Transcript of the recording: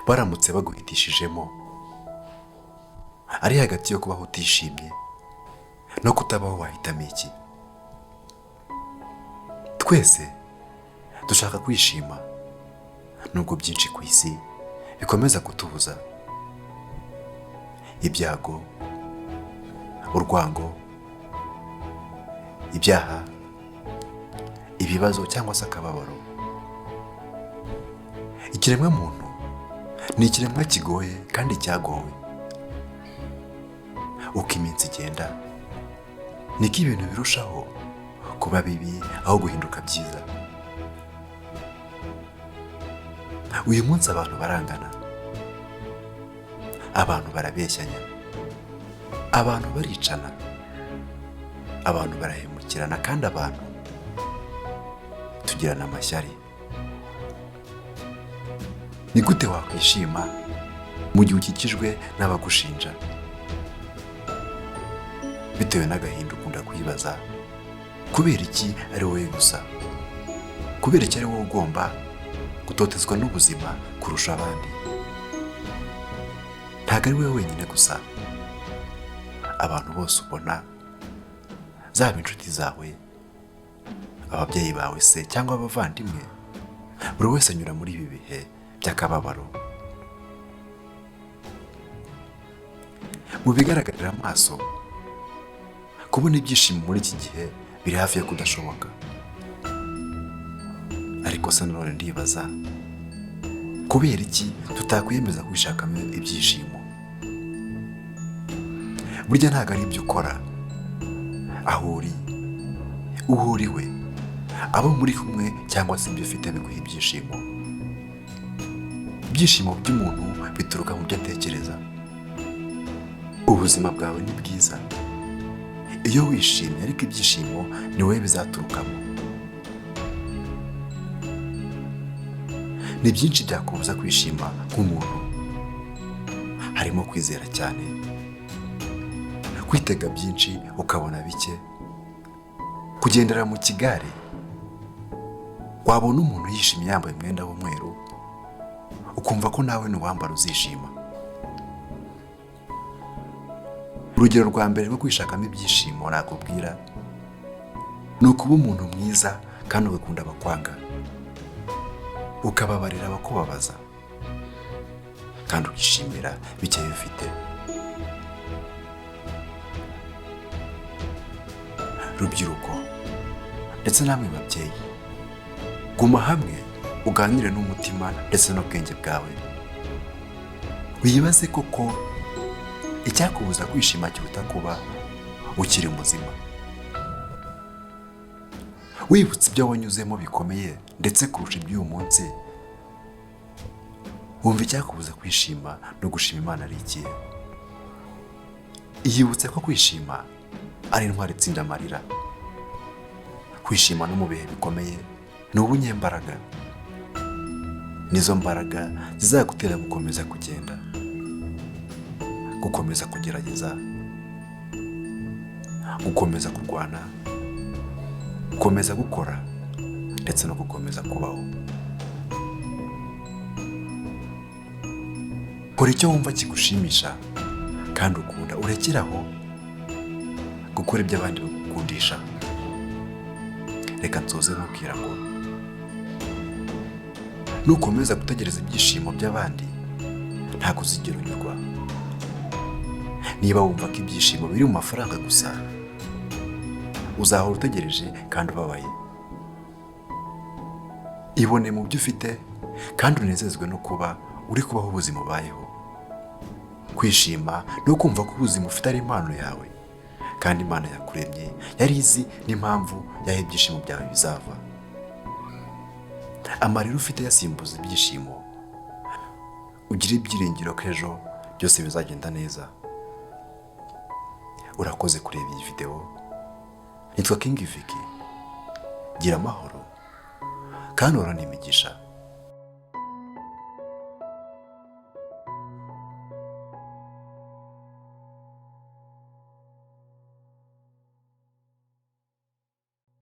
baramutse baguhitishijemo ari hagati yo kubaho utishimye no kutabaho, wahitamo iki? Twese dushaka kwishima, nubwo byinshi ku isi bikomeza kutubuza: ibyago, urwango, ibyaha, ibibazo cyangwa se akababaro. Ikiremwa muntu ni ikiremwa kigoye kandi cyagowe. Uko iminsi igenda niko ibintu birushaho kuba bibi aho guhinduka byiza. Uyu munsi abantu barangana, abantu barabeshyanya, abantu baricana, abantu barahemukirana, kandi abantu tugirana amashyari. Ni gute wakwishima mu gihe ukikijwe n'abagushinja? Bitewe n'agahinda ukunda kwibaza, kubera iki ari wowe gusa? Kubera iki ari wowe ugomba gutotezwa n'ubuzima kurusha abandi? Ntabwo ari wowe wenyine gusa. Abantu bose ubona, zaba inshuti zawe, ababyeyi bawe se cyangwa abavandimwe, buri wese anyura muri ibi bihe by'akababaro. Mu bigaragarira amaso, kubona ibyishimo muri iki gihe biri hafi yo kudashoboka. Ariko se nanone ndibaza, kubera iki tutakwiyemeza kwishakamo ibyishimo? Burya ntabwo ari ibyo ukora, aho uri, uwo uriwe, abo muri kumwe cyangwa se ibyo ufite biguha ibyishimo. Ibyishimo by'umuntu bituruka mu byo atekereza. Ubuzima bwawe ni bwiza iyo wishimye, ariko ibyishimo ni wowe bizaturukamo. Ni byinshi byakubuza kwishima nk'umuntu. Harimo kwizera cyane, kwitega byinshi ukabona bike, kugendera mu kigare. Wabona umuntu yishimye yambaye umwenda w'umweru, ukumva ko nawe nuwambara uzishima. Urugero rwa mbere rwo kwishakamo ibyishimo nakubwira ni ukuba umuntu mwiza kandi ugakunda abakwanga, ukababarira abakubabaza, kandi ukishimira bike bifite. Rubyiruko ndetse namwe babyeyi, guma hamwe uganire n'umutima ndetse n'ubwenge bwawe. Wibaze koko icyakubuza kwishima kiruta kuba ukiri muzima. Wibutse ibyo wanyuzemo bikomeye ndetse kurusha iby'uyu munsi, wumva icyakubuza kwishima no gushima Imana ari ikihe? Yibutse ko kwishima ari intwari itsinda amarira. Kwishima no mu bihe bikomeye ni ubunyembaraga. Nizo mbaraga zizagutera gukomeza kugenda, gukomeza kugerageza, gukomeza kurwana, gukomeza gukora ndetse no gukomeza kubaho. Kora icyo wumva kigushimisha kandi ukunda, urekeraho gukora ibyo abandi bagukundisha. Reka nsoze nkubwira ngo nukomeza gutegereza ibyishimo by'abandi, ntabwo uzigera unyurwa. Niba wumva ko ibyishimo biri mu mafaranga gusa, uzahora utegereje kandi ubabaye. Ibone mu byo ufite kandi unezezwe no kuba uri kubaho ubuzima ubayeho. Kwishima no kumva ko ubuzima ufite ari impano yawe, kandi Imana yakuremye yari izi n'impamvu y'aho ibyishimo byawe bizava. Amarira ufite yasimbuza ibyishimo. Ugire ibyiringiro ko ejo byose bizagenda neza. Urakoze kureba iyi video. Nitwa King Vicky. Gira amahoro kandi uhorane imigisha.